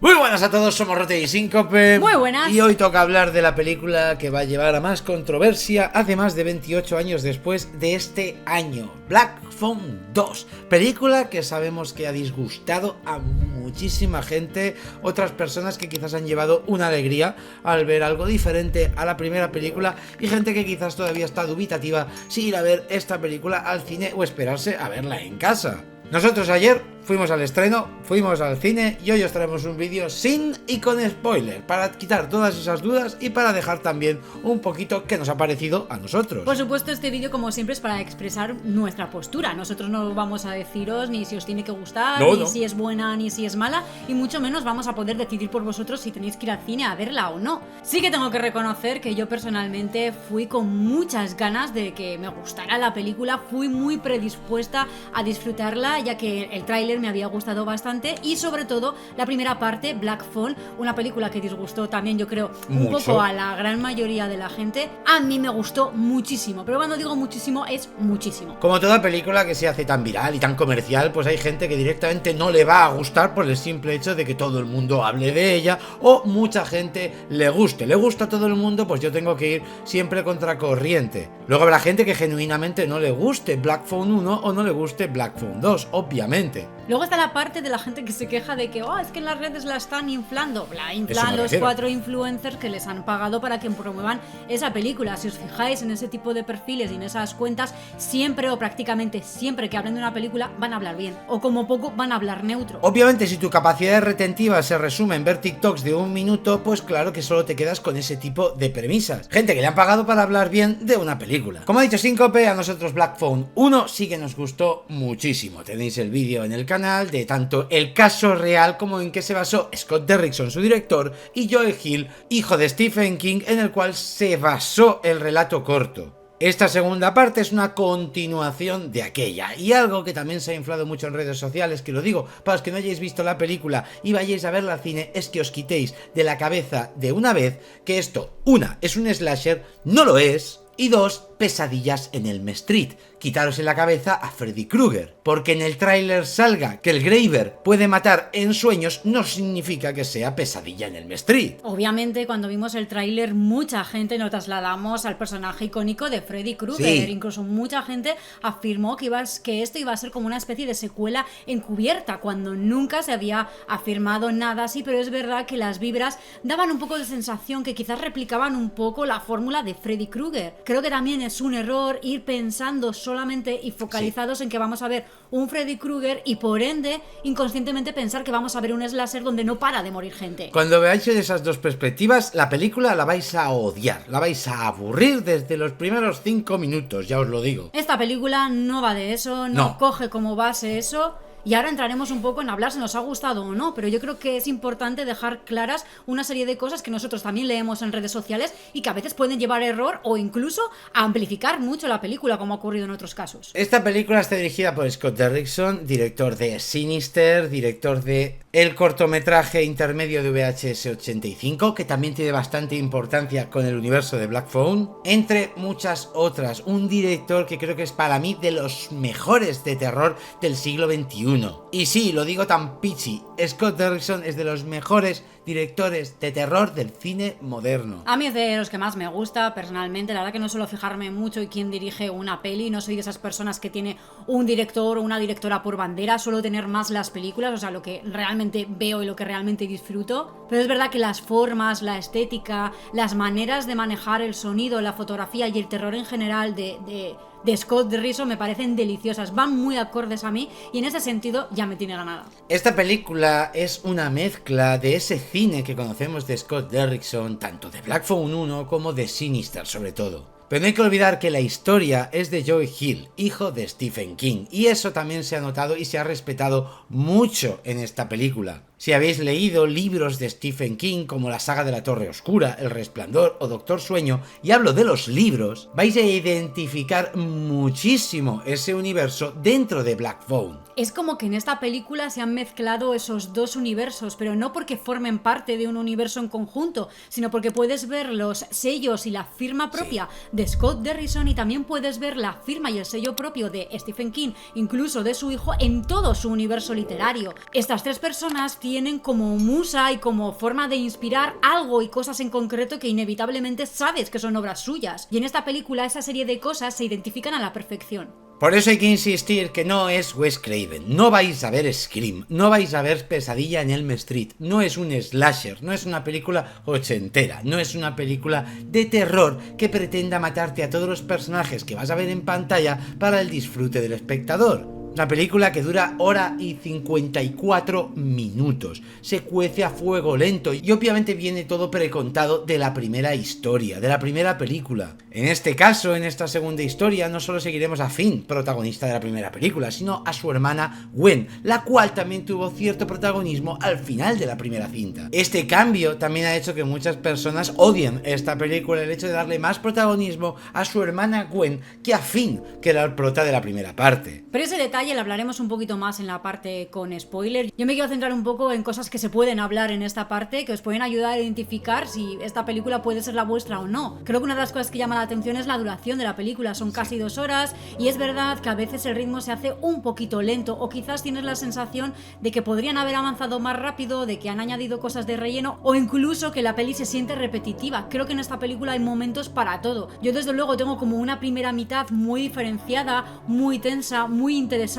Muy buenas a todos, somos Rote y Síncope. Muy buenas. Y hoy toca hablar de la película que va a llevar a más controversia hace más de 28 años después de este año, Black Phone 2. Película que sabemos que ha disgustado a muchísima gente, otras personas que quizás han llevado una alegría al ver algo diferente a la primera película, y gente que quizás todavía está dubitativa si ir a ver esta película al cine o esperarse a verla en casa. Nosotros ayer fuimos al estreno, fuimos al cine y hoy os traemos un vídeo sin y con spoiler para quitar todas esas dudas y para dejar también un poquito qué nos ha parecido a nosotros. Por supuesto, este vídeo, como siempre, es para expresar nuestra postura. Nosotros no vamos a deciros ni si os tiene que gustar, ni si es buena, ni si es mala, y mucho menos vamos a poder decidir por vosotros si tenéis que ir al cine a verla o no. Sí que tengo que reconocer que yo personalmente fui con muchas ganas de que me gustara la película, fui muy predispuesta a disfrutarla, ya que el tráiler me había gustado bastante, y sobre todo la primera parte, Black Phone, una película que disgustó también, yo creo, un poco a la gran mayoría de la gente. A mí me gustó muchísimo, pero cuando digo muchísimo es muchísimo. Como toda película que se hace tan viral y tan comercial, pues hay gente que directamente no le va a gustar por el simple hecho de que todo el mundo hable de ella, o mucha gente le guste. Le gusta a todo el mundo, pues yo tengo que ir siempre contracorriente. Luego habrá gente que genuinamente no le guste Black Phone 1 o no le guste Black Phone 2, obviamente. Luego está la parte de la gente que se queja de que es que en las redes la están inflando. La inflan los 4 influencers que les han pagado para que promuevan esa película. Si os fijáis en ese tipo de perfiles y en esas cuentas, siempre o prácticamente siempre que hablen de una película van a hablar bien, o como poco van a hablar neutro. Obviamente, si tu capacidad retentiva se resume en ver TikToks de 1 minuto, pues claro que solo te quedas con ese tipo de premisas. Gente que le han pagado para hablar bien de una película. Como ha dicho Síncope, a nosotros Black Phone 1 sí que nos gustó muchísimo. Tenéis el vídeo en el canal de tanto el caso real como en que se basó Scott Derrickson, su director, y Joe Hill, hijo de Stephen King, en el cual se basó el relato corto. Esta segunda parte es una continuación de aquella, y algo que también se ha inflado mucho en redes sociales, que lo digo para los que no hayáis visto la película y vayáis a verla al cine, es que os quitéis de la cabeza de una vez que esto, una, es un slasher, no lo es, y dos, pesadillas en Elm Street. Quitaros en la cabeza a Freddy Krueger, porque en el tráiler salga que el Graver puede matar en sueños no significa que sea pesadilla en Elm Street. Obviamente, cuando vimos el tráiler, mucha gente nos trasladamos al personaje icónico de Freddy Krueger. Sí. Incluso mucha gente afirmó que esto iba a ser como una especie de secuela encubierta, cuando nunca se había afirmado nada así, pero es verdad que las vibras daban un poco de sensación que quizás replicaban un poco la fórmula de Freddy Krueger. Creo que también es un error ir pensando solamente y focalizados en que vamos a ver un Freddy Krueger y por ende inconscientemente pensar que vamos a ver un slasher donde no para de morir gente. Cuando veáis esas dos perspectivas, la película la vais a odiar, la vais a aburrir desde los primeros 5 minutos, ya os lo digo. Esta película no va de eso, no coge como base eso. Y ahora entraremos un poco en hablar si nos ha gustado o no, pero yo creo que es importante dejar claras una serie de cosas que nosotros también leemos en redes sociales y que a veces pueden llevar error o incluso a amplificar mucho la película, como ha ocurrido en otros casos. Esta película está dirigida por Scott Derrickson, director de Sinister, director de el cortometraje intermedio de VHS 85, que también tiene bastante importancia con el universo de Black Phone, entre muchas otras. Un director que creo que es para mí de los mejores de terror del siglo XXI. Y sí, lo digo tan pichi, Scott Derrickson es de los mejores directores de terror del cine moderno. A mí es de los que más me gusta personalmente. La verdad que no suelo fijarme mucho en quién dirige una peli, no soy de esas personas que tiene un director o una directora por bandera, suelo tener más las películas, o sea, lo que realmente veo y lo que realmente disfruto. Pero es verdad que las formas, la estética, las maneras de manejar el sonido, la fotografía y el terror en general de Scott Derrickson me parecen deliciosas, van muy acordes a mí y en ese sentido ya me tiene ganada. Esta película es una mezcla de ese cine que conocemos de Scott Derrickson, tanto de Black Phone 1 como de Sinister sobre todo. Pero no hay que olvidar que la historia es de Joe Hill, hijo de Stephen King, y eso también se ha notado y se ha respetado mucho en esta película. Si habéis leído libros de Stephen King como la saga de la Torre Oscura, El Resplandor o Doctor Sueño, y hablo de los libros, vais a identificar muchísimo ese universo dentro de Black Phone. Es como que en esta película se han mezclado esos dos universos, pero no porque formen parte de un universo en conjunto, sino porque puedes ver los sellos y la firma propia de Scott Derrickson y también puedes ver la firma y el sello propio de Stephen King, incluso de su hijo, en todo su universo literario. Estas tres personas tienen como musa y como forma de inspirar algo y cosas en concreto que inevitablemente sabes que son obras suyas. Y en esta película esa serie de cosas se identifican a la perfección. Por eso hay que insistir que no es Wes Craven, no vais a ver Scream, no vais a ver Pesadilla en Elm Street, no es un slasher, no es una película ochentera, no es una película de terror que pretenda matarte a todos los personajes que vas a ver en pantalla para el disfrute del espectador. Una película que dura 1:54 minutos, se cuece a fuego lento y obviamente viene todo precontado de la primera historia, de la primera película. En este caso, en esta segunda historia, no solo seguiremos a Finn, protagonista de la primera película, sino a su hermana Gwen, la cual también tuvo cierto protagonismo al final de la primera cinta. Este cambio también ha hecho que muchas personas odien esta película, el hecho de darle más protagonismo a su hermana Gwen que a Finn, que era el prota de la primera parte. Pero ese detalle lo hablaremos un poquito más en la parte con spoiler. Yo me quiero centrar un poco en cosas que se pueden hablar en esta parte, que os pueden ayudar a identificar si esta película puede ser la vuestra o no. Creo que una de las cosas que llama la atención es la duración de la película, son casi 2 horas y es verdad que a veces el ritmo se hace un poquito lento o quizás tienes la sensación de que podrían haber avanzado más rápido, de que han añadido cosas de relleno o incluso que la peli se siente repetitiva. Creo que en esta película hay momentos para todo. Yo desde luego tengo como una primera mitad muy diferenciada, muy tensa, muy interesante,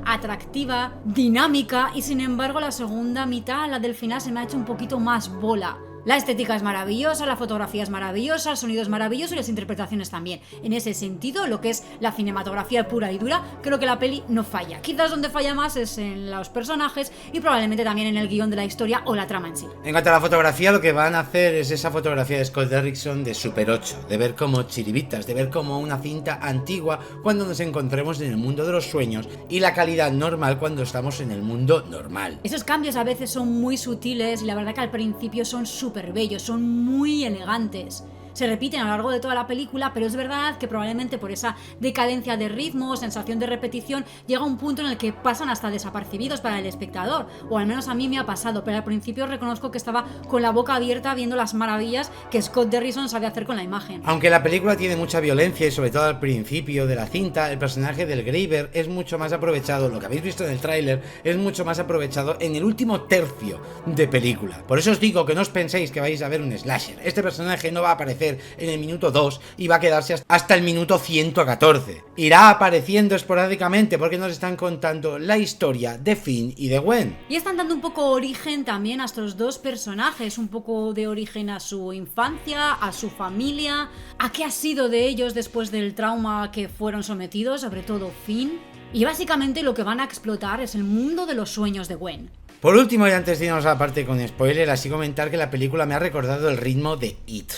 atractiva, dinámica y sin embargo la segunda mitad, la del final, se me ha hecho un poquito más bola. La estética es maravillosa, la fotografía es maravillosa, el sonido es maravilloso y las interpretaciones también. En ese sentido, lo que es la cinematografía pura y dura, creo que la peli no falla. Quizás donde falla más es en los personajes y probablemente también en el guión de la historia o la trama en sí. En cuanto a la fotografía, lo que van a hacer es esa fotografía de Scott Derrickson de Super 8, de ver como chiribitas, de ver como una cinta antigua cuando nos encontremos en el mundo de los sueños y la calidad normal cuando estamos en el mundo normal. Esos cambios a veces son muy sutiles y la verdad que al principio son súper bellos, son muy elegantes. Se repiten a lo largo de toda la película, pero es verdad que probablemente por esa decadencia de ritmo, sensación de repetición, llega un punto en el que pasan hasta desapercibidos para el espectador, o al menos a mí me ha pasado, pero al principio reconozco que estaba con la boca abierta viendo las maravillas que Scott Derrickson sabe hacer con la imagen. Aunque la película tiene mucha violencia y sobre todo al principio de la cinta, el personaje del Graver es mucho más aprovechado, lo que habéis visto en el tráiler es mucho más aprovechado en el último tercio de película. Por eso os digo que no os penséis que vais a ver un slasher, este personaje no va a aparecer en el minuto 2 y va a quedarse hasta el minuto 114. Irá apareciendo esporádicamente porque nos están contando la historia de Finn y de Gwen. Y están dando un poco origen también a estos dos personajes, un poco de origen a su infancia, a su familia, a qué ha sido de ellos después del trauma que fueron sometidos, sobre todo Finn. Y básicamente lo que van a explotar es el mundo de los sueños de Gwen. Por último, y antes de irnos a la parte con spoiler, así comentar que la película me ha recordado el ritmo de It.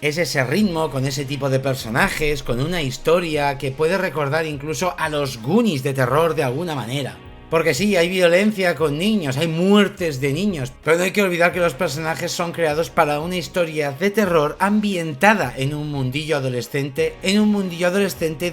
Es ese ritmo, con ese tipo de personajes, con una historia que puede recordar incluso a los Goonies de terror de alguna manera. Porque sí, hay violencia con niños, hay muertes de niños, pero no hay que olvidar que los personajes son creados para una historia de terror ambientada en un mundillo adolescente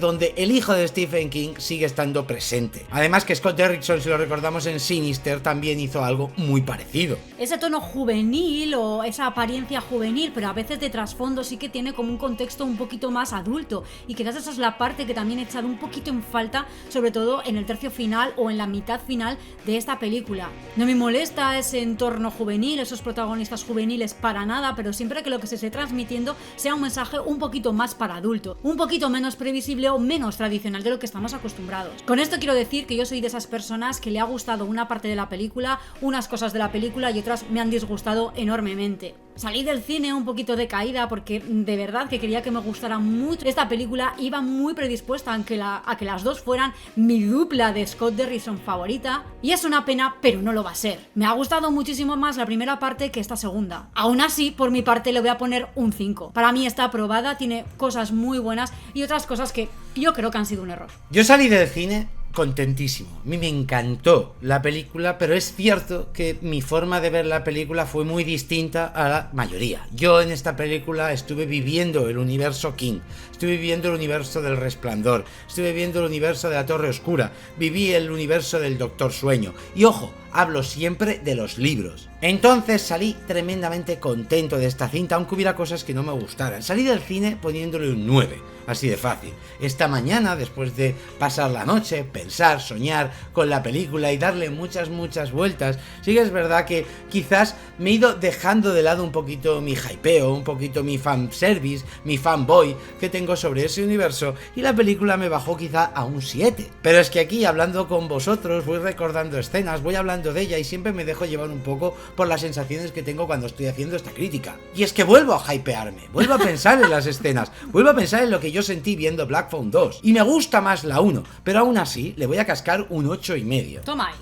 donde el hijo de Stephen King sigue estando presente. Además que Scott Derrickson, si lo recordamos en Sinister, también hizo algo muy parecido. Ese tono juvenil o esa apariencia juvenil, pero a veces de trasfondo sí que tiene como un contexto un poquito más adulto, y quizás esa es la parte que también he echado un poquito en falta, sobre todo en el tercio final o en la mitad final de esta película. No me molesta ese entorno juvenil, esos protagonistas juveniles para nada, pero siempre que lo que se esté transmitiendo sea un mensaje un poquito más para adulto, un poquito menos previsible o menos tradicional de lo que estamos acostumbrados. Con esto quiero decir que yo soy de esas personas que le ha gustado una parte de la película, unas cosas de la película y otras me han disgustado enormemente. Salí del cine un poquito decaída porque de verdad que quería que me gustara mucho esta película, iba muy predispuesta a que las dos fueran mi dupla de Scott Derrickson favorita, y es una pena, pero no lo va a ser. Me ha gustado muchísimo más la primera parte que esta segunda. Aún así, por mi parte le voy a poner un 5. Para mí está aprobada, tiene cosas muy buenas y otras cosas que yo creo que han sido un error. Yo salí del cine contentísimo. A mí me encantó la película, pero es cierto que mi forma de ver la película fue muy distinta a la mayoría. Yo en esta película estuve viviendo el universo King, estuve viviendo el universo del Resplandor, estuve viviendo el universo de la Torre Oscura, viví el universo del Doctor Sueño. Y ojo, hablo siempre de los libros. Entonces salí tremendamente contento de esta cinta, aunque hubiera cosas que no me gustaran. Salí del cine poniéndole un 9, así de fácil. Esta mañana, después de pasar la noche, pensar, soñar con la película y darle muchas vueltas, sí que es verdad que quizás me he ido dejando de lado un poquito mi hypeo, un poquito mi fanservice, mi fanboy que tengo sobre ese universo, y la película me bajó quizá a un 7. Pero es que aquí, hablando con vosotros, voy recordando escenas, voy hablando de ella y siempre me dejo llevar un poco por las sensaciones que tengo cuando estoy haciendo esta crítica. Y es que vuelvo a hypearme, vuelvo a pensar en las escenas, vuelvo a pensar en lo que yo sentí viendo Black Phone 2. Y me gusta más la 1, pero aún así le voy a cascar un 8,5. Toma ahí.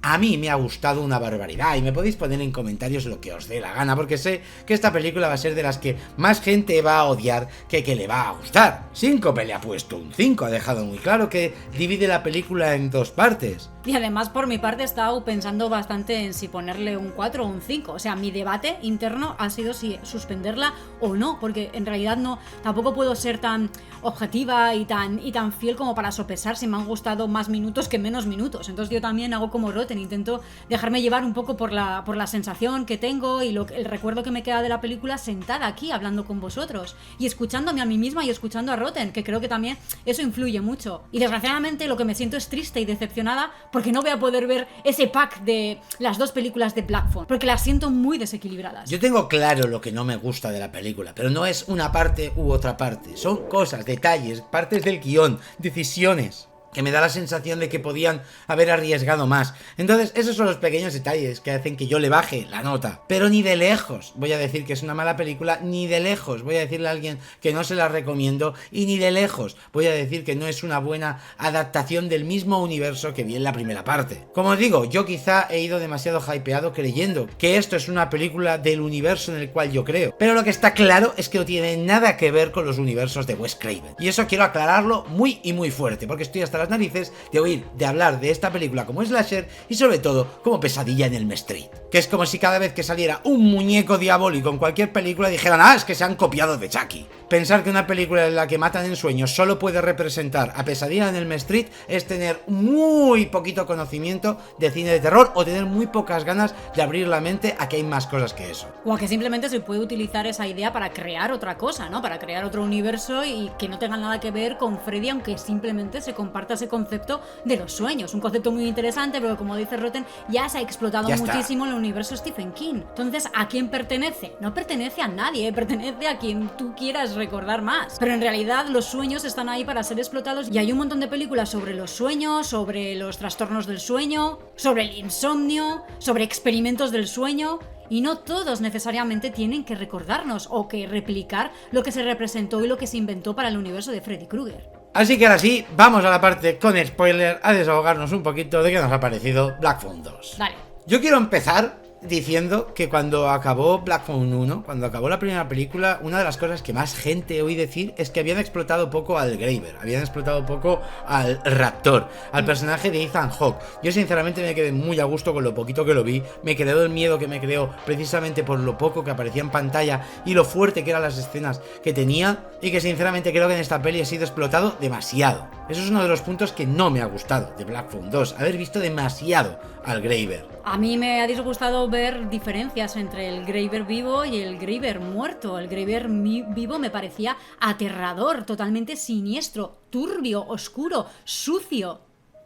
A mí me ha gustado una barbaridad y me podéis poner en comentarios lo que os dé la gana, porque sé que esta película va a ser de las que más gente va a odiar que le va a gustar. Síncope le ha puesto un 5, ha dejado muy claro que divide la película en dos partes. Y además, por mi parte, he estado pensando bastante en si ponerle un 4 o un 5. O sea, mi debate interno ha sido si suspenderla o no, porque en realidad tampoco puedo ser tan objetiva y tan fiel como para sopesar si me han gustado más minutos que menos minutos. Entonces yo también hago como Rotten, intento dejarme llevar un poco por la sensación que tengo y el recuerdo que me queda de la película sentada aquí hablando con vosotros y escuchándome a mí misma y escuchando a Rotten, que creo que también eso influye mucho. Y desgraciadamente lo que me siento es triste y decepcionada porque no voy a poder ver ese pack de las dos películas de Black Phone, porque las siento muy desequilibradas. Yo tengo claro lo que no me gusta de la película, pero no es una parte u otra parte. Son cosas, detalles, partes del guión, decisiones que me da la sensación de que podían haber arriesgado más. Entonces, esos son los pequeños detalles que hacen que yo le baje la nota. Pero ni de lejos voy a decir que es una mala película, ni de lejos voy a decirle a alguien que no se la recomiendo, y ni de lejos voy a decir que no es una buena adaptación del mismo universo que vi en la primera parte. Como os digo, yo quizá he ido demasiado hypeado creyendo que esto es una película del universo en el cual yo creo. Pero lo que está claro es que no tiene nada que ver con los universos de Wes Craven. Y eso quiero aclararlo muy y muy fuerte, porque estoy hasta las narices de hablar de esta película como slasher y sobre todo como pesadilla en Elm Street, que es como si cada vez que saliera un muñeco diabólico en cualquier película dijeran: ah, es que se han copiado de Chucky. Pensar que una película en la que matan en sueños solo puede representar a Pesadilla en Elm Street es tener muy poquito conocimiento de cine de terror o tener muy pocas ganas de abrir la mente a que hay más cosas que eso. O a que simplemente se puede utilizar esa idea para crear otra cosa, ¿no? Para crear otro universo y que no tenga nada que ver con Freddy, aunque simplemente se comparta ese concepto de los sueños. Un concepto muy interesante, pero como dice Rotten, ya se ha explotado muchísimo en el universo Stephen King. Entonces, ¿a quién pertenece? No pertenece a nadie, pertenece a quien tú quieras recordar más. Pero en realidad los sueños están ahí para ser explotados y hay un montón de películas sobre los sueños, sobre los trastornos del sueño, sobre el insomnio, sobre experimentos del sueño. Y no todos necesariamente tienen que recordarnos o que replicar lo que se representó y lo que se inventó para el universo de Freddy Krueger. Así que ahora sí, vamos a la parte con spoiler, a desahogarnos un poquito de qué nos ha parecido Black Phone 2. Dale. Yo quiero empezar diciendo que cuando acabó Black Phone 1, cuando acabó la primera película, una de las cosas que más gente oí decir es que habían explotado poco al Graver, habían explotado poco al Raptor, al personaje de Ethan Hawke. Yo sinceramente me quedé muy a gusto con lo poquito que lo vi, me creó el miedo que me creó precisamente por lo poco que aparecía en pantalla y lo fuerte que eran las escenas que tenía, y que sinceramente creo que en esta peli ha sido explotado demasiado. Eso es uno de los puntos que no me ha gustado de Black Phone 2, haber visto demasiado al Graver. A mí me ha disgustado ver diferencias entre el Graver vivo y el Graver muerto. El Graver vivo me parecía aterrador, totalmente siniestro, turbio, oscuro, sucio.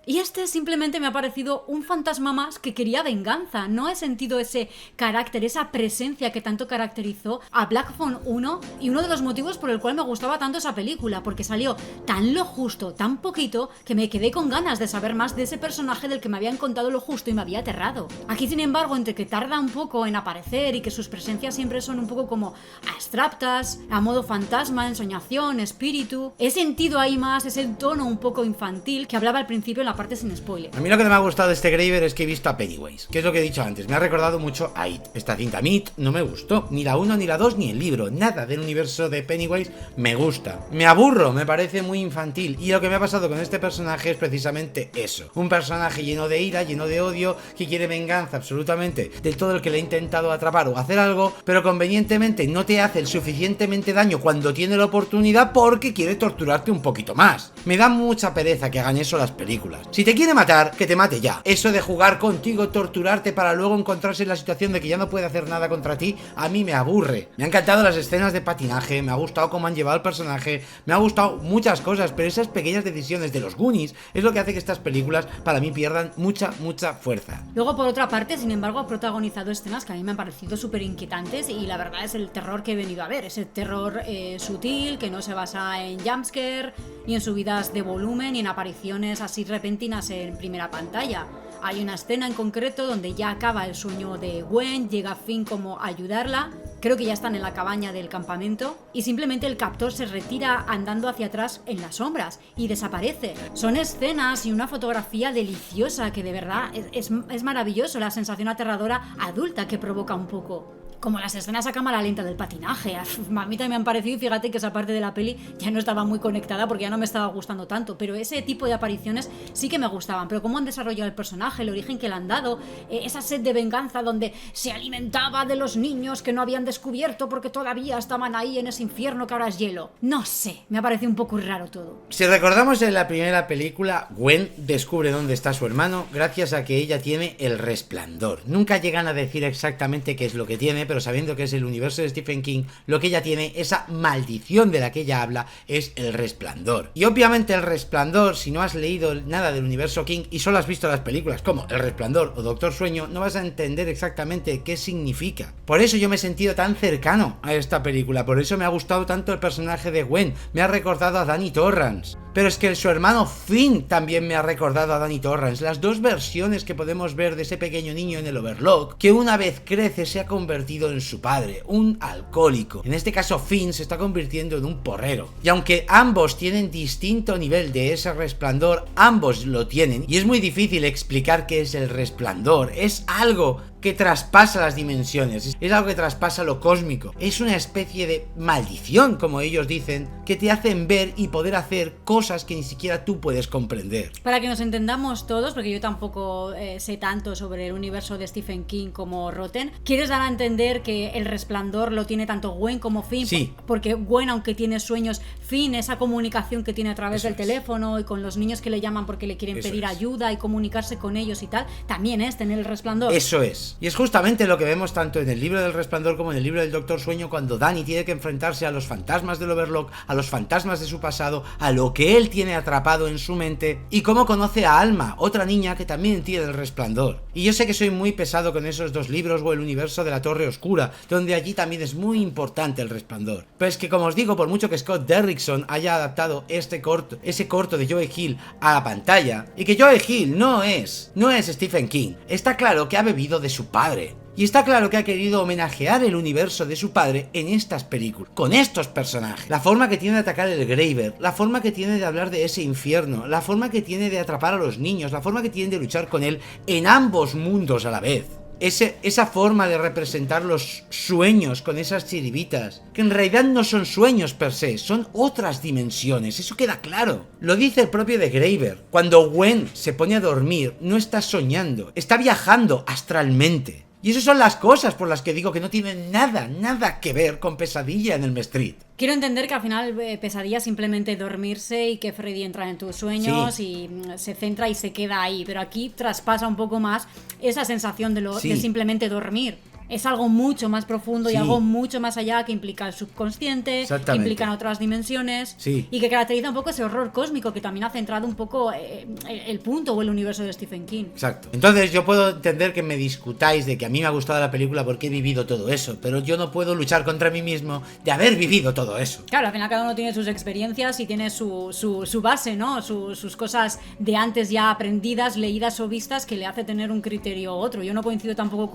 Y este simplemente me ha parecido un fantasma más que quería venganza. No he sentido ese carácter, esa presencia que tanto caracterizó a Black Phone 1, y uno de los motivos por el cual me gustaba tanto esa película, porque salió tan lo justo, tan poquito, que me quedé con ganas de saber más de ese personaje del que me habían contado lo justo y me había aterrado. Aquí, sin embargo, entre que tarda un poco en aparecer y que sus presencias siempre son un poco como abstractas, a modo fantasma, ensoñación, espíritu, he sentido ahí más ese tono un poco infantil que hablaba al principio en la parte sin spoiler. A mí lo que me ha gustado de este Graver es que he visto a Pennywise, que es lo que he dicho antes, me ha recordado mucho a It. Esta cinta a mí no me gustó, ni la 1, ni la 2, ni el libro, nada del universo de Pennywise me gusta. Me aburro, me parece muy infantil, y lo que me ha pasado con este personaje es precisamente eso. Un personaje lleno de ira, lleno de odio, que quiere venganza absolutamente de todo el que le ha intentado atrapar o hacer algo, pero convenientemente no te hace el suficientemente daño cuando tiene la oportunidad porque quiere torturarte un poquito más. Me da mucha pereza que hagan eso las películas. Si te quiere matar, que te mate ya. Eso de jugar contigo, torturarte para luego encontrarse en la situación de que ya no puede hacer nada contra ti, a mí me aburre. Me han encantado las escenas de patinaje, me ha gustado cómo han llevado al personaje, me ha gustado muchas cosas, pero esas pequeñas decisiones de los Goonies es lo que hace que estas películas para mí pierdan mucha fuerza. Luego, por otra parte, sin embargo, ha protagonizado escenas que a mí me han parecido súper inquietantes y la verdad es el terror que he venido a ver. Ese terror sutil, que no se basa en jumpscare, ni en subidas de volumen, ni en apariciones así repentinas en primera pantalla. Hay una escena en concreto donde ya acaba el sueño de Gwen, llega Finn como a ayudarla, creo que ya están en la cabaña del campamento y simplemente el captor se retira andando hacia atrás en las sombras y desaparece. Son escenas y una fotografía deliciosa que de verdad es maravilloso, la sensación aterradora adulta que provoca un poco. Como las escenas a cámara lenta del patinaje, a mí también me han parecido, y fíjate que esa parte de la peli ya no estaba muy conectada porque ya no me estaba gustando tanto, pero ese tipo de apariciones sí que me gustaban, pero cómo han desarrollado el personaje, el origen que le han dado, esa sed de venganza donde se alimentaba de los niños que no habían descubierto porque todavía estaban ahí en ese infierno que ahora es hielo. No sé, me ha parecido un poco raro todo. Si recordamos en la primera película, Gwen descubre dónde está su hermano gracias a que ella tiene el resplandor. Nunca llegan a decir exactamente qué es lo que tiene, pero sabiendo que es el universo de Stephen King, lo que ella tiene, esa maldición de la que ella habla, es el resplandor. Y obviamente el resplandor, si no has leído nada del universo King y solo has visto las películas como El Resplandor o Doctor Sueño, no vas a entender exactamente qué significa. Por eso yo me he sentido tan cercano a esta película, por eso me ha gustado tanto el personaje de Gwen, me ha recordado a Danny Torrance. Pero es que su hermano Finn también me ha recordado a Danny Torrance. Las dos versiones que podemos ver de ese pequeño niño en el Overlook, que una vez crece se ha convertido en su padre, un alcohólico. En este caso Finn se está convirtiendo en un porrero. Y aunque ambos tienen distinto nivel de ese resplandor, ambos lo tienen. Y es muy difícil explicar qué es el resplandor. Es algo que traspasa las dimensiones, es algo que traspasa lo cósmico, es una especie de maldición, como ellos dicen, que te hacen ver y poder hacer cosas que ni siquiera tú puedes comprender. Para que nos entendamos todos, porque yo tampoco sé tanto sobre el universo de Stephen King como Rotten, ¿quieres dar a entender que el resplandor lo tiene tanto Gwen como Finn? Sí. Porque Gwen, aunque tiene sueños, Finn, esa comunicación que tiene a través del teléfono y con los niños que le llaman porque le quieren pedir ayuda y comunicarse con ellos y tal, también es tener el resplandor. Eso es. Y es justamente lo que vemos tanto en el libro del Resplandor como en el libro del Doctor Sueño, cuando Danny tiene que enfrentarse a los fantasmas del Overlook, a los fantasmas de su pasado, a lo que él tiene atrapado en su mente, y cómo conoce a Alma, otra niña que también tiene el resplandor. Y yo sé que soy muy pesado con esos dos libros o el universo de la Torre Oscura, donde allí también es muy importante el resplandor. Pero es que, como os digo, por mucho que Scott Derrickson haya adaptado ese corto de Joe Hill a la pantalla, y que Joe Hill no es Stephen King, está claro que ha bebido de su padre. Y está claro que ha querido homenajear el universo de su padre en estas películas, con estos personajes. La forma que tiene de atacar el Graver, la forma que tiene de hablar de ese infierno, la forma que tiene de atrapar a los niños, la forma que tiene de luchar con él en ambos mundos a la vez. Esa forma de representar los sueños con esas chiribitas, que en realidad no son sueños per se, son otras dimensiones, eso queda claro. Lo dice el propio de Graver, cuando Gwen se pone a dormir, no está soñando, está viajando astralmente. Y esas son las cosas por las que digo que no tienen nada que ver con Pesadilla en Elm Street. Quiero entender que al final Pesadilla es simplemente dormirse y que Freddy entra en tus sueños y se centra y se queda ahí, pero aquí traspasa un poco más esa sensación de simplemente dormir. Es algo mucho más profundo y algo mucho más allá, que implica el subconsciente, que implican otras dimensiones y que caracteriza un poco ese horror cósmico que también ha centrado un poco el punto o el universo de Stephen King. Exacto. Entonces yo puedo entender que me discutáis de que a mí me ha gustado la película porque he vivido todo eso, pero yo no puedo luchar contra mí mismo de haber vivido todo eso. Claro, al final cada uno tiene sus experiencias y tiene su base, ¿no? Sus cosas de antes ya aprendidas, leídas o vistas, que le hace tener un criterio u otro. Yo no coincido tampoco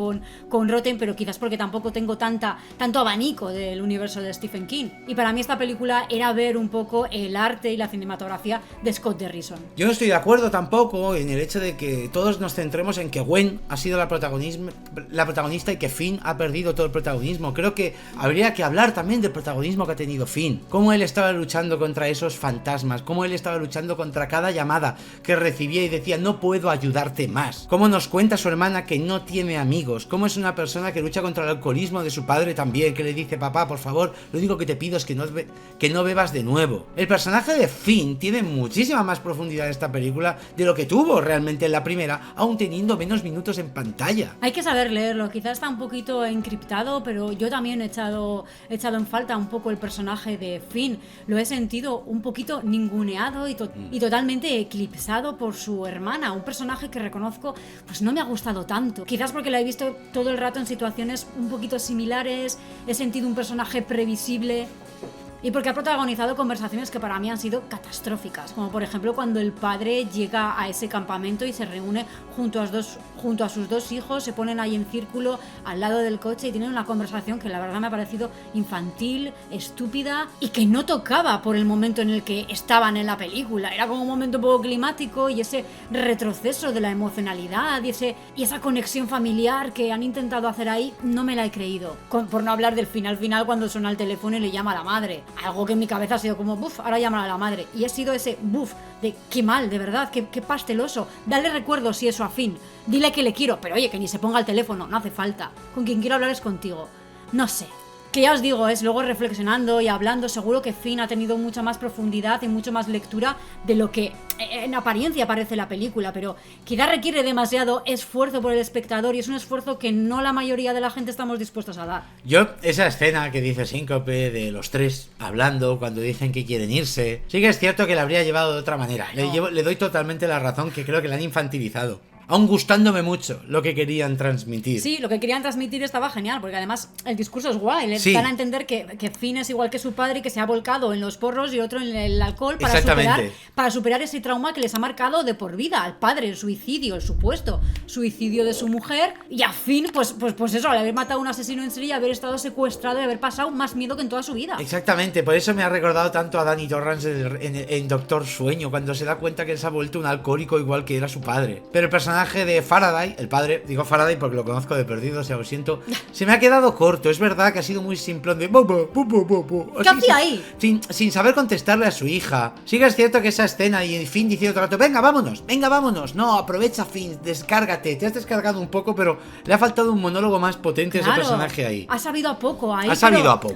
con Rotten, pero quizás porque tampoco tengo tanto abanico del universo de Stephen King. Y para mí esta película era ver un poco el arte y la cinematografía de Scott Derrickson. Yo no estoy de acuerdo tampoco en el hecho de que todos nos centremos en que Gwen ha sido la protagonista y que Finn ha perdido todo el protagonismo. Creo que habría que hablar también del protagonismo que ha tenido Finn. Cómo él estaba luchando contra esos fantasmas, cómo él estaba luchando contra cada llamada que recibía y decía no puedo ayudarte más. Cómo nos cuenta su hermana que no tiene amigos, cómo es una persona que lucha contra el alcoholismo de su padre también, que le dice papá por favor, lo único que te pido es que no bebas de nuevo. El personaje de Finn tiene muchísima más profundidad en esta película de lo que tuvo realmente en la primera, aún teniendo menos minutos en pantalla. Hay que saber leerlo, quizás está un poquito encriptado, pero yo también he echado en falta un poco el personaje de Finn. Lo he sentido un poquito ninguneado y totalmente eclipsado por su hermana, un personaje que reconozco pues no me ha gustado tanto. Quizás porque la he visto todo el rato en situaciones un poquito similares, he sentido un personaje previsible. Y porque ha protagonizado conversaciones que para mí han sido catastróficas, como por ejemplo cuando el padre llega a ese campamento y se reúne junto a sus dos hijos, se ponen ahí en círculo al lado del coche y tienen una conversación que la verdad me ha parecido infantil, estúpida y que no tocaba por el momento en el que estaban en la película. Era como un momento un poco climático y ese retroceso de la emocionalidad y esa conexión familiar que han intentado hacer ahí no me la he creído. Por no hablar del final cuando suena el teléfono y le llama a la madre. Algo que en mi cabeza ha sido como, buf, ahora llaman a la madre. Y ha sido ese, buf, de qué mal, de verdad, qué pasteloso. Dale recuerdos y eso a Finn. Dile que le quiero, pero oye, que ni se ponga el teléfono, no hace falta. Con quien quiero hablar es contigo. No sé. Que ya os digo, es luego reflexionando y hablando, seguro que Finn ha tenido mucha más profundidad y mucho más lectura de lo que en apariencia parece la película, pero quizá requiere demasiado esfuerzo por el espectador y es un esfuerzo que no la mayoría de la gente estamos dispuestos a dar. Yo, esa escena que dice Síncope de los tres hablando cuando dicen que quieren irse, sí que es cierto que la habría llevado de otra manera. Le doy totalmente la razón, que creo que la han infantilizado. Aún gustándome mucho lo que querían transmitir. Sí, lo que querían transmitir estaba genial, porque además el discurso es guay. Le dan a entender que Finn es igual que su padre y que se ha volcado en los porros y otro en el alcohol para superar ese trauma que les ha marcado de por vida. Al padre, el suicidio, el supuesto suicidio de su mujer. Y a Finn, pues eso, al haber matado a un asesino en serie, haber estado secuestrado y haber pasado más miedo que en toda su vida. Exactamente, por eso me ha recordado tanto a Danny Torrance en Doctor Sueño, cuando se da cuenta que él se ha vuelto un alcohólico igual que era su padre. Pero el personaje de Faraday, el padre, digo Faraday porque lo conozco de perdido, o sea, lo siento, se me ha quedado corto. Es verdad que ha sido muy simplón de ¿qué hacía ahí? Sin saber contestarle a su hija. Sí que es cierto que esa escena y Finn diciendo todo el rato, venga vámonos, no, aprovecha Finn, descárgate, te has descargado un poco, pero le ha faltado un monólogo más potente a ese personaje ahí. Ha sabido a poco ahí.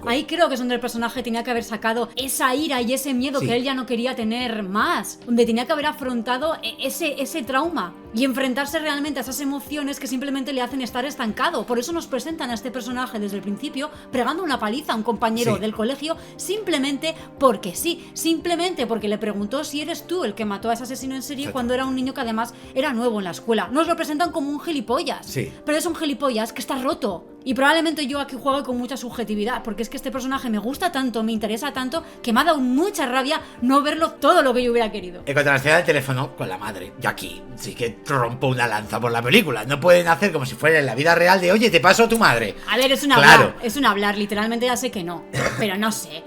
Ahí creo que es donde el personaje tenía que haber sacado esa ira y ese miedo que él ya no quería tener más, donde tenía que haber afrontado ese trauma y enfrentarse realmente a esas emociones que simplemente le hacen estar estancado. Por eso nos presentan a este personaje desde el principio pegando una paliza a un compañero del colegio simplemente porque sí, simplemente porque le preguntó si eres tú el que mató a ese asesino en serie cuando era un niño que además era nuevo en la escuela. Nos lo presentan como un gilipollas, pero es un gilipollas que está roto. Y probablemente yo aquí juego con mucha subjetividad, porque es que este personaje me gusta tanto, me interesa tanto, que me ha dado mucha rabia no verlo todo lo que yo hubiera querido. En cuanto a la escena del teléfono con la madre, yo aquí sí que rompo una lanza por la película. No pueden hacer como si fuera en la vida real de, oye, te paso a tu madre. A ver, es un hablar, literalmente ya sé que no, pero no sé.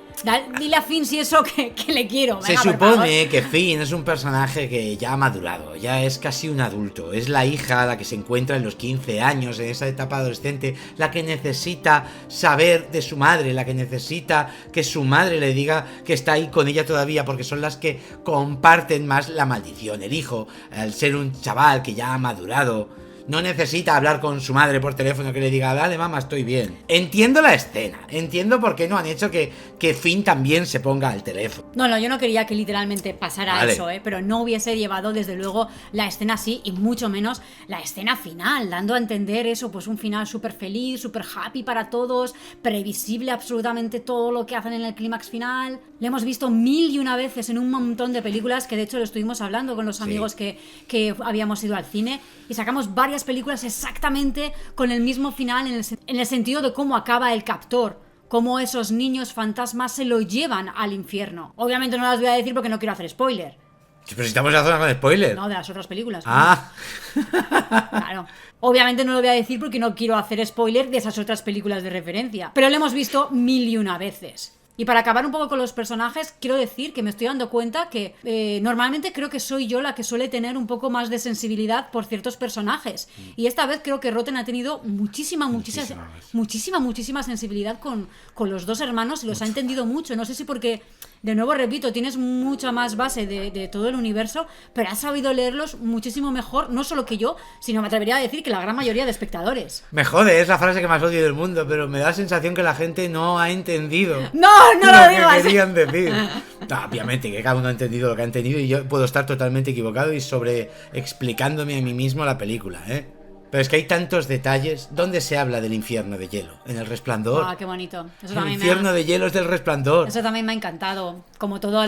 Dile a Finn si eso que le quiero. Se supone que Finn es un personaje que ya ha madurado, ya es casi un adulto. Es la hija la que se encuentra en los 15 años, en esa etapa adolescente, la que necesita saber de su madre, la que necesita que su madre le diga que está ahí con ella todavía, porque son las que comparten más la maldición. El hijo, al ser un chaval que ya ha madurado, no necesita hablar con su madre por teléfono que le diga, dale mamá, estoy bien. Entiendo la escena, entiendo por qué no han hecho que Finn también se ponga al teléfono. No, yo no quería que literalmente pasara eso, pero no hubiese llevado desde luego la escena así y mucho menos la escena final, dando a entender eso, pues un final súper feliz, súper happy para todos, previsible absolutamente todo lo que hacen en el clímax final. Lo hemos visto 1001 veces en un montón de películas, que de hecho lo estuvimos hablando con los amigos que habíamos ido al cine, y sacamos varias películas exactamente con el mismo final en el sentido de cómo acaba el captor, cómo esos niños fantasmas se lo llevan al infierno. Obviamente no las voy a decir porque no quiero hacer spoiler. Pero si estamos en la zona con spoiler. No, de las otras películas. Ah. Claro. Obviamente no lo voy a decir porque no quiero hacer spoiler de esas otras películas de referencia. Pero lo hemos visto 1001 veces. Y para acabar un poco con los personajes, quiero decir que me estoy dando cuenta que normalmente creo que soy yo la que suele tener un poco más de sensibilidad por ciertos personajes. Y esta vez creo que Rotten ha tenido muchísima sensibilidad con los dos hermanos y los ha entendido mucho. No sé si porque, de nuevo repito, tienes mucha más base de todo el universo, pero has sabido leerlos muchísimo mejor, no solo que yo, sino me atrevería a decir que la gran mayoría de espectadores. Me jode, es la frase que más odio del mundo, pero me da la sensación que la gente no ha entendido. ¡No lo digas! Que querían decir. No, obviamente que cada uno ha entendido lo que ha entendido y yo puedo estar totalmente equivocado y sobre explicándome a mí mismo la película, ¿eh? Pero es que hay tantos detalles. ¿Dónde se habla del infierno de hielo? En El Resplandor. Ah, qué bonito. El infierno de hielo es del Resplandor. Eso también me ha encantado. Como todo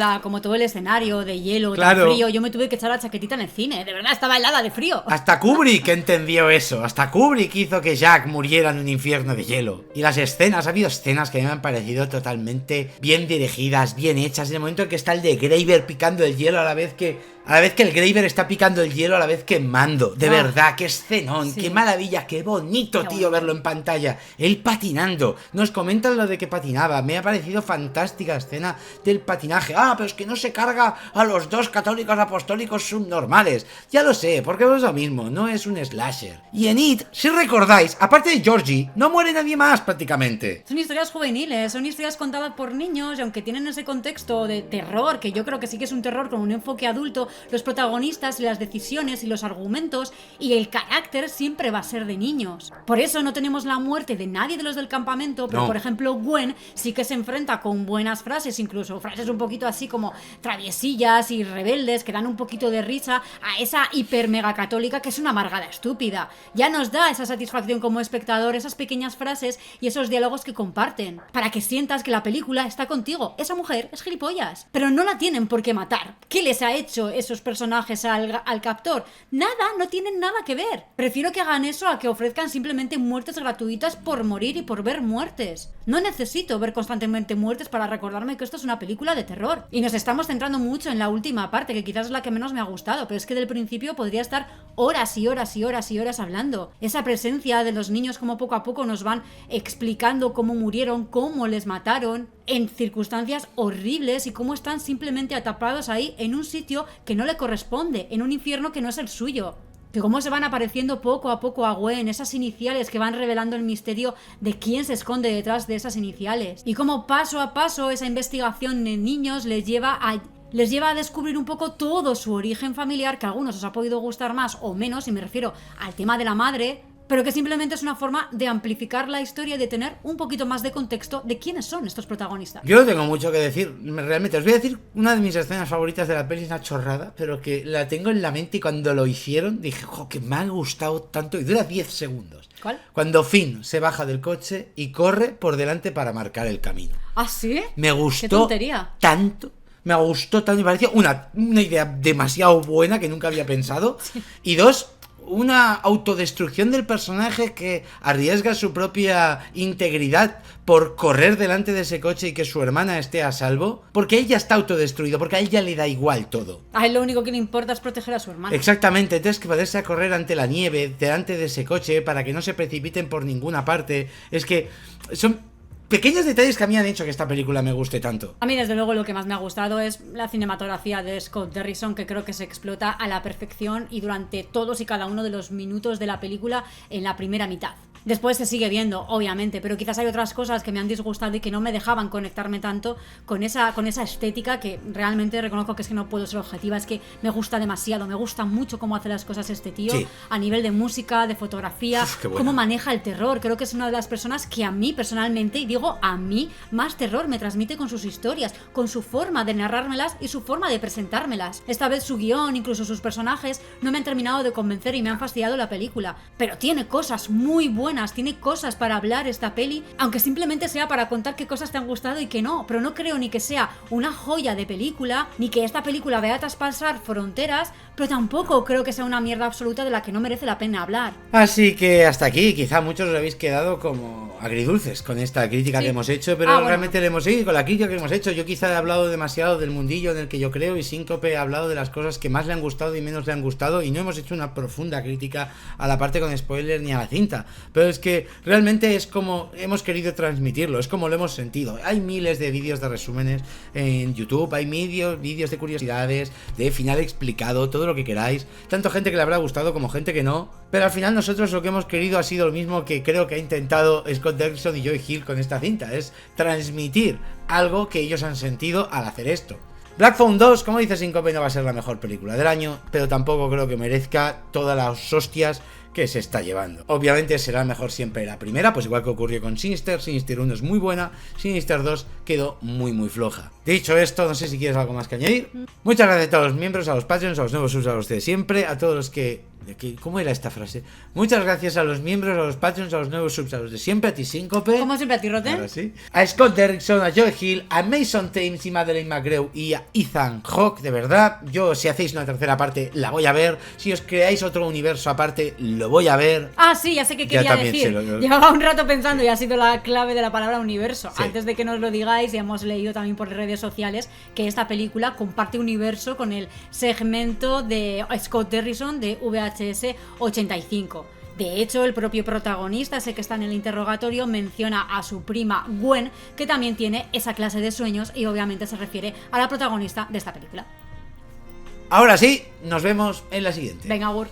el escenario de hielo, claro. Tan frío. Yo me tuve que echar la chaquetita en el cine. De verdad, estaba helada de frío. Hasta Kubrick entendió eso. Hasta Kubrick hizo que Jack muriera en un infierno de hielo. Y las escenas, ha habido escenas que me han parecido totalmente bien dirigidas, bien hechas. En el momento en que está el de Graver picando el hielo a la vez que el Graver está picando el hielo, a la vez que Mando. De verdad, qué escenón, sí. Qué maravilla, qué bonito, tío, verlo en pantalla. Él patinando. Nos comentan lo de que patinaba. Me ha parecido fantástica la escena del patinaje. Ah, pero es que no se carga a los dos católicos apostólicos subnormales. Ya lo sé, porque es lo mismo, no es un slasher. Y en It, si recordáis, aparte de Georgie, no muere nadie más prácticamente. Son historias juveniles, son historias contadas por niños, y aunque tienen ese contexto de terror, que yo creo que sí que es un terror con un enfoque adulto, los protagonistas y las decisiones y los argumentos y el carácter siempre va a ser de niños. Por eso no tenemos la muerte de nadie de los del campamento, pero por ejemplo Gwen sí que se enfrenta con buenas frases, incluso frases un poquito así como traviesillas y rebeldes que dan un poquito de risa a esa hiper mega católica que es una amargada estúpida. Ya nos da esa satisfacción como espectador, esas pequeñas frases y esos diálogos que comparten, para que sientas que la película está contigo. Esa mujer es gilipollas, pero no la tienen por qué matar. ¿Qué les ha hecho esos personajes al captor? Nada, no tienen nada que ver. Prefiero que hagan eso a que ofrezcan simplemente muertes gratuitas por morir y por ver muertes. No necesito ver constantemente muertes para recordarme que esto es una película de terror. Y nos estamos centrando mucho en la última parte, que quizás es la que menos me ha gustado, pero es que del principio podría estar horas y horas y horas y horas hablando. Esa presencia de los niños, como poco a poco nos van explicando cómo murieron, cómo les mataron en circunstancias horribles y cómo están simplemente atrapados ahí en un sitio que no le corresponde, en un infierno que no es el suyo. Que cómo se van apareciendo poco a poco a Gwen, esas iniciales que van revelando el misterio de quién se esconde detrás de esas iniciales. Y cómo paso a paso esa investigación de niños les lleva a descubrir un poco todo su origen familiar, que a algunos os ha podido gustar más o menos, y me refiero al tema de la madre, pero que simplemente es una forma de amplificar la historia y de tener un poquito más de contexto de quiénes son estos protagonistas. Yo no tengo mucho que decir, realmente. Os voy a decir una de mis escenas favoritas de la peli, es una chorrada, pero que la tengo en la mente y cuando lo hicieron dije, jo, que me ha gustado tanto, y dura 10 segundos. ¿Cuál? Cuando Finn se baja del coche y corre por delante para marcar el camino. ¿Ah, sí? Me gustó. ¡Qué tontería! Tanto. Me gustó tanto, me pareció una idea demasiado buena que nunca había pensado. Sí. Y dos, una autodestrucción del personaje que arriesga su propia integridad por correr delante de ese coche y que su hermana esté a salvo, porque ella está autodestruido, porque a ella le da igual todo. A él lo único que le importa es proteger a su hermana. Exactamente, entonces que poderse a correr ante la nieve, delante de ese coche, para que no se precipiten por ninguna parte, es que son pequeños detalles que a mí han hecho que esta película me guste tanto. A mí, desde luego, lo que más me ha gustado es la cinematografía de Scott Derrickson, que creo que se explota a la perfección y durante todos y cada uno de los minutos de la película en la primera mitad. Después se sigue viendo, obviamente, pero quizás hay otras cosas que me han disgustado y que no me dejaban conectarme tanto con esa estética que realmente reconozco que es que no puedo ser objetiva, es que me gusta demasiado, me gusta mucho cómo hace las cosas este tío, sí. A nivel de música, de fotografía, cómo maneja el terror. Creo que es una de las personas que a mí personalmente, y digo a mí, más terror me transmite con sus historias, con su forma de narrármelas y su forma de presentármelas. Esta vez su guión, incluso sus personajes, no me han terminado de convencer y me han fastidiado la película, pero tiene cosas muy buenas buenas, tiene cosas para hablar esta peli, aunque simplemente sea para contar qué cosas te han gustado y qué no, pero no creo ni que sea una joya de película, ni que esta película vaya a traspasar fronteras, pero tampoco creo que sea una mierda absoluta de la que no merece la pena hablar. Así que hasta aquí, quizá muchos os habéis quedado como agridulces con esta crítica que hemos hecho, pero realmente le hemos seguido con la crítica que hemos hecho. Yo quizá he hablado demasiado del mundillo en el que yo creo y Síncope ha hablado de las cosas que más le han gustado y menos le han gustado, y no hemos hecho una profunda crítica a la parte con spoiler ni a la cinta, pero es que realmente es como hemos querido transmitirlo, es como lo hemos sentido. Hay miles de vídeos de resúmenes en YouTube, hay vídeos de curiosidades, de final explicado, todo lo que queráis, tanto gente que le habrá gustado como gente que no, pero al final nosotros lo que hemos querido ha sido lo mismo que creo que ha intentado Scott Derrickson y Joe Hill con esta cinta, es transmitir algo que ellos han sentido al hacer esto. Black Phone 2, como dice Síncope, no va a ser la mejor película del año, pero tampoco creo que merezca todas las hostias que se está llevando. Obviamente será mejor siempre la primera, pues igual que ocurrió con Sinister. Sinister 1 es muy buena, Sinister 2 quedó muy floja. Dicho esto, no sé si quieres algo más que añadir. Muchas gracias a todos los miembros, a los Patreons, a los nuevos subs, a los de siempre, a todos los que... ¿Cómo era esta frase? Muchas gracias a los miembros, a los Patreons, a los nuevos subs, a los de siempre, a ti Síncope. Como siempre a ti, Roten. Ahora sí. A Scott Derrickson, a Joe Hill, a Mason Thames y Madeleine McGrew y a Ethan Hawke. De verdad, yo si hacéis una tercera parte la voy a ver. Si os creáis otro universo aparte, lo voy a ver. Ah, sí, ya sé qué quería decir. Llevaba un rato pensando y ha sido la clave de la palabra universo. Sí. Antes de que nos lo digáis, ya hemos leído también por redes sociales que esta película comparte universo con el segmento de Scott Derrickson de VHS 85. De hecho, el propio protagonista, ese que está en el interrogatorio, menciona a su prima Gwen, que también tiene esa clase de sueños, y obviamente se refiere a la protagonista de esta película. Ahora sí, nos vemos en la siguiente. Venga, Gur.